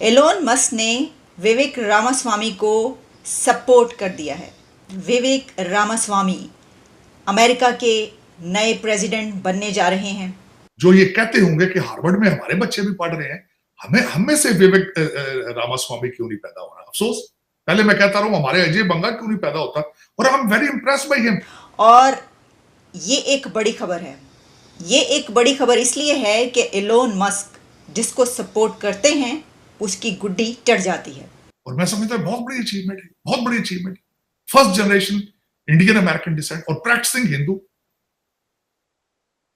Elon Musk ने विवेक रामास्वामी को support कर दिया है। विवेक रामास्वामी अमेरिका के नए प्रेसिडेंट बनने जा रहे हैं। जो ये कहते होंगे कि हार्वर्ड में हमारे बच्चे भी पढ़ रहे हैं, हम में से विवेक रामास्वामी क्यों नहीं पैदा हो रहा? अफसोस, पहले मैं कहता रहा हूं हमारे अजय बंगा क्यों नहीं पैदा होता, और I am very impressed by him. और ये एक बड़ी खबर है। ये एक बड़ी खबर इसलिए है कि एलोन मस्क जिसको सपोर्ट करते हैं उसकी गुड्डी चढ़ जाती है। और मैं समझता हूं बहुत बड़ी अचीवमेंट है, बहुत बड़ी achievement. First generation Indian American descent और प्रैक्टिसिंग हिंदू।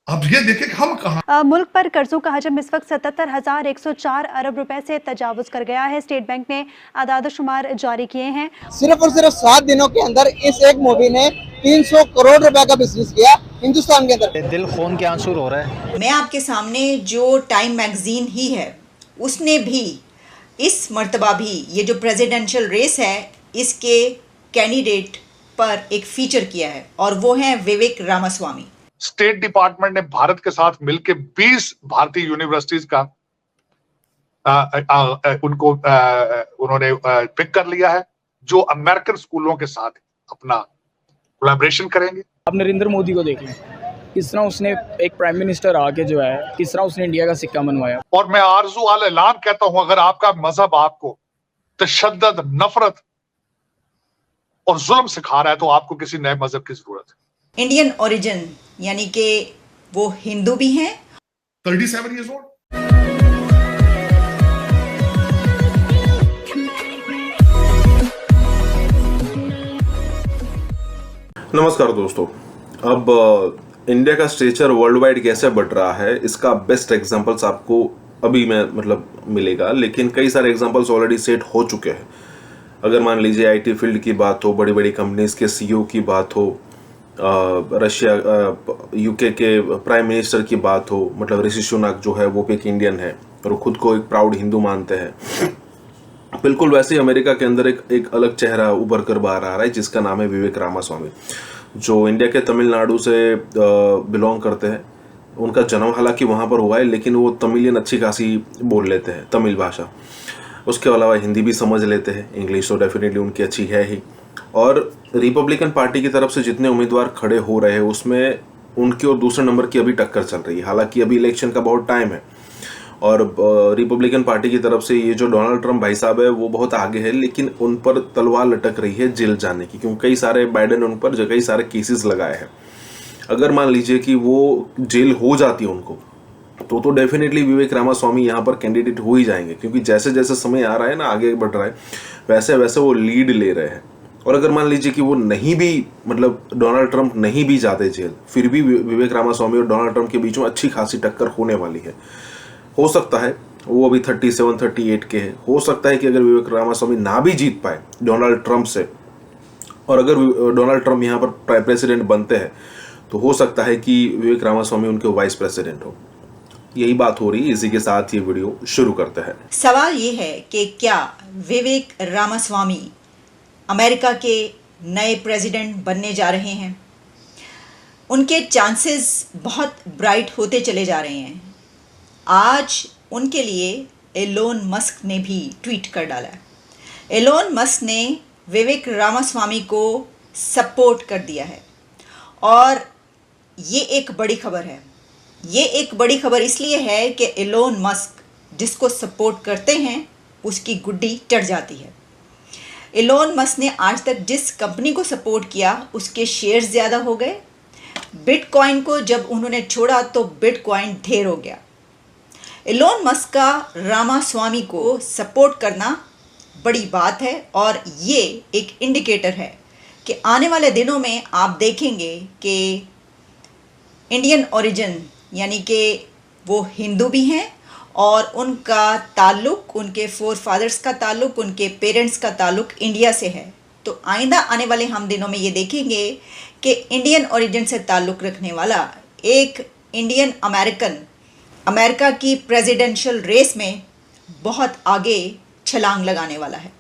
अब ये देखें कि हम कहां। मुल्क पर कर्जों का हजम इस वक्त 77,104 अरब रुपए से तजावुज कर गया है। स्टेट बैंक ने आदाद-ओ-शुमार जारी किए हैं। सिर्फ और सिर्फ 7 दिनों के अंदर इस एक मूवी ने 300 करोड़ रुपए का बिजनेस किया हिंदुस्तान के अंदर। दिल खून के आंसू रो रहा है। मैं आपके सामने जो टाइम मैगजीन ही है उसने भी इस मर्तबा भी ये जो प्रेसिडेंशियल रेस है इसके कैंडिडेट पर एक फीचर किया है और वो है विवेक रामास्वामी। स्टेट डिपार्टमेंट ने भारत के साथ मिलकर 20 भारतीय यूनिवर्सिटीज का उन्होंने पिक कर लिया है जो अमेरिकन स्कूलों के साथ अपना कोलैबोरेशन करेंगे। आप नरेंद्र मोदी को देख लें, किस तरह उसने एक प्राइम मिनिस्टर आके जो है किस तरह उसने इंडिया का सिक्का मनवाया। और मैं आरज़ू अल ऐलान कहता हूं, अगर आपका मजहब आपको तशद्दुद, नफरत और जुल्म सिखा रहा है तो आपको किसी नए मजहब की जरूरत है। इंडियन ओरिजिन यानी कि वो हिंदू भी हैं। 37 years old। नमस्कार दोस्तों, अब इंडिया का स्टेचर वर्ल्ड वाइड कैसे बढ़ रहा है इसका बेस्ट एग्जांपल्स आपको अभी में मिलेगा, लेकिन कई सारे एग्जांपल्स ऑलरेडी सेट हो चुके हैं। अगर मान लीजिए आईटी फील्ड की बात हो, बड़ी बड़ी कंपनीज के सीईओ की बात हो, रशिया यूके के प्राइम मिनिस्टर की बात हो, मतलब ऋषि सुनक जो है वो भी एक इंडियन है और खुद को एक प्राउड हिंदू मानते हैं। बिल्कुल वैसे ही अमेरिका के अंदर एक अलग चेहरा उभर कर बाहर आ रहा है जिसका नाम है विवेक रामास्वामी, जो इंडिया के तमिलनाडु से बिलोंग करते हैं। उनका जन्म हालांकि वहाँ पर हुआ है, लेकिन वो तमिलियन अच्छी खासी बोल लेते हैं, तमिल भाषा। उसके अलावा हिंदी भी समझ लेते हैं, इंग्लिश तो डेफिनेटली उनकी अच्छी है ही। और रिपब्लिकन पार्टी की तरफ से जितने उम्मीदवार खड़े हो रहे हैं उसमें उनकी और दूसरे नंबर की अभी टक्कर चल रही है। हालांकि अभी इलेक्शन का बहुत टाइम है और रिपब्लिकन पार्टी की तरफ से ये जो डोनाल्ड ट्रंप भाई साहब है वो बहुत आगे है, लेकिन उन पर तलवार लटक रही है जेल जाने की, क्योंकि कई सारे बाइडेन उन पर कई सारे केसेस लगाए हैं। अगर मान लीजिए कि वो जेल हो जाती है उनको तो डेफिनेटली विवेक रामास्वामी यहाँ पर कैंडिडेट हो ही जाएंगे, क्योंकि जैसे जैसे समय आ रहा है ना, आगे बढ़ रहा है, वैसे वैसे वो लीड ले रहे हैं। और अगर मान लीजिए कि वो नहीं भी, मतलब डोनाल्ड ट्रंप नहीं भी जाते जेल, फिर भी विवेक रामास्वामी और डोनाल्ड ट्रंप के बीच में अच्छी खासी टक्कर होने वाली है। हो सकता है वो अभी 37-38 के हैं, हो सकता है कि अगर विवेक रामास्वामी ना भी जीत पाए डोनाल्ड ट्रंप से, और अगर डोनाल्ड ट्रंप यहाँ पर प्रेसिडेंट बनते हैं तो हो सकता है कि विवेक रामास्वामी उनके वाइस प्रेसिडेंट हो। यही बात हो रही है। इसी के साथ ये वीडियो शुरू करते हैं। सवाल ये है कि क्या विवेक रामास्वामी अमेरिका के नए प्रेसिडेंट बनने जा रहे हैं? उनके चांसेस बहुत ब्राइट होते चले जा रहे हैं। आज उनके लिए एलोन मस्क ने भी ट्वीट कर डाला है। एलोन मस्क ने विवेक रामास्वामी को सपोर्ट कर दिया है और ये एक बड़ी खबर है। ये एक बड़ी खबर इसलिए है कि एलोन मस्क जिसको सपोर्ट करते हैं उसकी गुड्डी चढ़ जाती है। एलोन मस्क ने आज तक जिस कंपनी को सपोर्ट किया उसके शेयर्स ज़्यादा हो गए। बिटकॉइन को जब उन्होंने छोड़ा तो बिटकॉइन ढेर हो गया। एलोन मस्क का रामास्वामी को सपोर्ट करना बड़ी बात है और ये एक इंडिकेटर है कि आने वाले दिनों में आप देखेंगे कि इंडियन ओरिजिन यानी कि वो हिंदू भी हैं और उनका ताल्लुक़, उनके फोर फादर्स का ताल्लुक़, उनके पेरेंट्स का ताल्लुक़ इंडिया से है। तो आइंदा आने वाले हम दिनों में ये देखेंगे कि इंडियन ओरिजिन से ताल्लुक़ रखने वाला एक इंडियन अमेरिकन अमेरिका की प्रेसिडेंशियल रेस में बहुत आगे छलांग लगाने वाला है।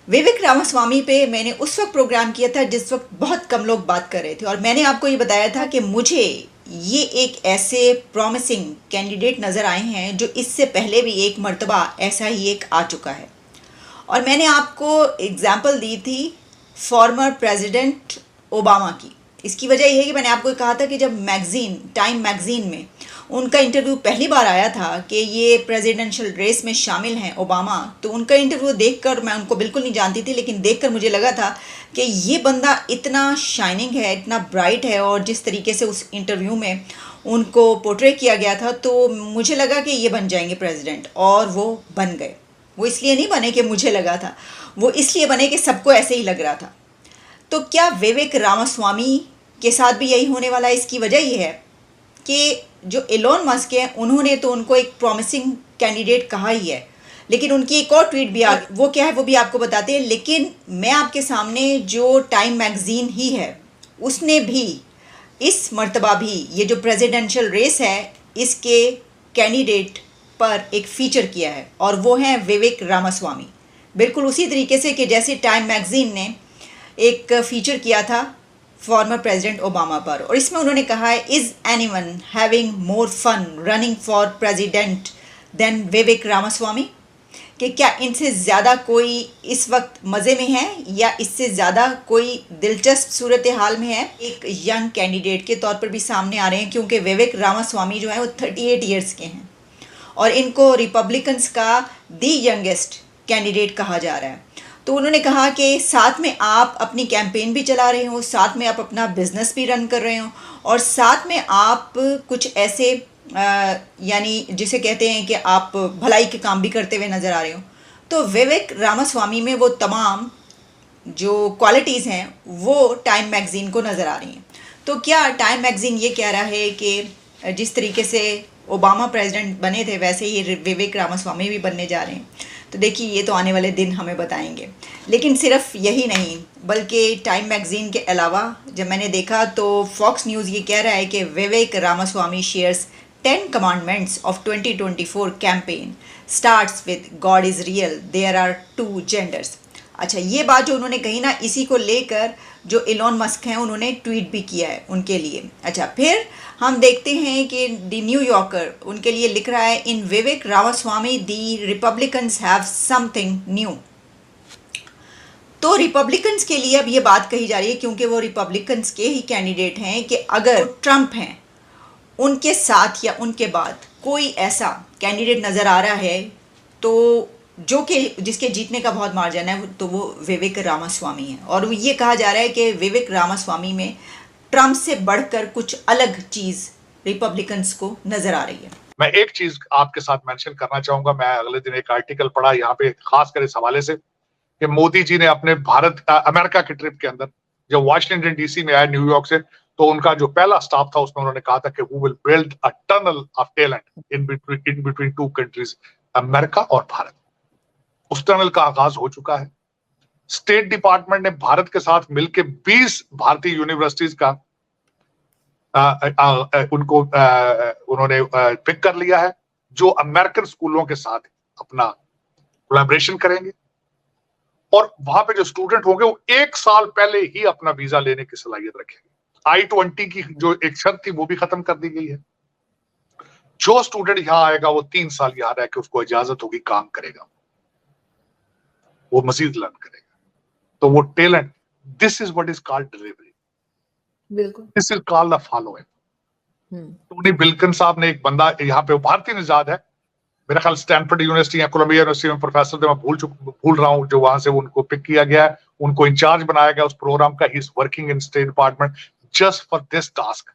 विवेक रामास्वामी पे मैंने उस वक्त प्रोग्राम किया था जिस वक्त बहुत कम लोग बात कर रहे थे और मैंने आपको ये बताया था कि मुझे ये एक ऐसे प्रॉमिसिंग कैंडिडेट नज़र आए हैं जो इससे पहले भी एक मर्तबा ऐसा ही एक आ चुका है। और मैंने आपको एग्जाम्पल दी थी फॉर्मर प्रेसिडेंट ओबामा की। इसकी वजह यह है कि मैंने आपको कहा था कि जब टाइम मैगज़ीन में उनका इंटरव्यू पहली बार आया था कि ये प्रेसिडेंशियल रेस में शामिल हैं ओबामा, तो उनका इंटरव्यू देखकर, मैं उनको बिल्कुल नहीं जानती थी, लेकिन देखकर मुझे लगा था कि ये बंदा इतना शाइनिंग है, इतना ब्राइट है, और जिस तरीके से उस इंटरव्यू में उनको पोर्ट्रे किया गया था, तो मुझे लगा कि ये बन जाएंगे प्रेसिडेंट, और वो बन गए। वो इसलिए नहीं बने कि मुझे लगा था, वो इसलिए बने कि सबको ऐसे ही लग रहा था। तो क्या विवेक रामास्वामी के साथ भी यही होने वाला है? इसकी वजह यह है कि जो एलोन मस्क है, उन्होंने तो उनको एक प्रॉमिसिंग कैंडिडेट कहा ही है, लेकिन उनकी एक और ट्वीट भी आ गई। वो क्या है वो भी आपको बताते हैं। लेकिन मैं आपके सामने जो टाइम मैगज़ीन ही है, उसने भी इस मर्तबा भी ये जो प्रेसिडेंशियल रेस है, इसके कैंडिडेट पर एक फ़ीचर किया है, और वो हैं विवेक रामास्वामी। बिल्कुल उसी तरीके से कि जैसे टाइम मैगज़ीन ने एक फ़ीचर किया था फॉर्मर प्रेसिडेंट ओबामा पर, और इसमें उन्होंने कहा है, is anyone having more fun running for president than Vivek Ramaswamy, कि क्या इनसे ज़्यादा कोई इस वक्त मज़े में है, या इससे ज़्यादा कोई दिलचस्प सूरत हाल में है। एक यंग कैंडिडेट के तौर पर भी सामने आ रहे हैं, क्योंकि विवेक रामास्वामी जो है वो 38 ईयर्स के हैं, और इनको रिपब्लिकन्स का दी यंगेस्ट कैंडिडेट कहा जा रहा है। तो उन्होंने कहा कि साथ में आप अपनी कैंपेन भी चला रहे हो, साथ में आप अपना बिजनेस भी रन कर रहे हो, और साथ में आप कुछ ऐसे यानी जिसे कहते हैं कि आप भलाई के काम भी करते हुए नज़र आ रहे हो। तो विवेक रामास्वामी में वो तमाम जो क्वालिटीज़ हैं वो टाइम मैगज़ीन को नज़र आ रही हैं। तो क्या टाइम मैगज़ीन ये कह रहा है कि जिस तरीके से ओबामा प्रेसिडेंट बने थे, वैसे ही विवेक रामास्वामी भी बनने जा रहे हैं? तो देखिए, ये तो आने वाले दिन हमें बताएंगे। लेकिन सिर्फ यही नहीं, बल्कि टाइम मैगज़ीन के अलावा जब मैंने देखा तो फॉक्स न्यूज़ ये कह रहा है कि Vivek Ramaswamy shares 10 commandments of 2024 campaign starts with God is real, there are 2 genders. अच्छा, ये बात जो उन्होंने कही ना, इसी को लेकर जो एलोन मस्क हैं उन्होंने ट्वीट भी किया है उनके लिए। अच्छा, फिर हम देखते हैं कि द न्यू यॉर्कर उनके लिए लिख रहा है, इन विवेक रामास्वामी दी रिपब्लिकन्स हैव समथिंग न्यू। तो रिपब्लिकन्स के लिए अब ये बात कही जा रही है, क्योंकि वो रिपब्लिकन्स के ही कैंडिडेट हैं, कि अगर ट्रंप हैं उनके साथ या उनके बाद कोई ऐसा कैंडिडेट नज़र आ रहा है तो जो कि जिसके जीतने का बहुत मार्जिन है, तो वो विवेक रामास्वामी है। और ये कहा जा रहा है कि विवेक रामास्वामी में ट्रंप से बढ़कर कुछ अलग चीज़ रिपब्लिकन्स को नज़र आ रही है। मैं एक चीज आपके साथ मेंशन करना चाहूंगा। मैं अगले दिन एक आर्टिकल पढ़ा यहाँ पे, खासकर इस हवाले से कि मोदी जी ने अपने अमेरिका के ट्रिप के अंदर जब वाशिंगटन डीसी में आए न्यूयॉर्क से, तो उनका जो पहला स्टाफ था उसमें उन्होंने कहा था कि we will build a tunnel of talent in between 2 countries, America और भारत। उस टनल का आगाज हो चुका है। स्टेट डिपार्टमेंट ने भारत के साथ मिलकर 20 भारतीय यूनिवर्सिटीज का उन्होंने पिक कर लिया है, जो अमेरिकन स्कूलों के साथ अपना कोलैबोरेशन करेंगे, और वहां पे जो स्टूडेंट होंगे वो 1 साल पहले ही अपना वीजा लेने की सलाहियत रखेंगे। I-20 की जो एक शर्त थी वो भी खत्म कर दी गई है। जो स्टूडेंट यहाँ आएगा वो 3 साल यहाँ रह के उसको इजाजत होगी, काम करेगा, वो मजीद लर्न करेगा। तो वो talent, this is what is called delivery, बिल्कुल, this is called the following. Tony Bilkin साहब ने, एक बंदा यहाँ पे भारतीय निजाद है, मेरा ख्याल स्टैनफोर्ड यूनिवर्सिटी या कोलंबिया यूनिवर्सिटी में प्रोफेसर थे, मैं भूल रहा हूँ, जो वहां से उनको पिक किया गया है, उनको इंचार्ज बनाया गया उस प्रोग्राम का। He is working in state department just for this task,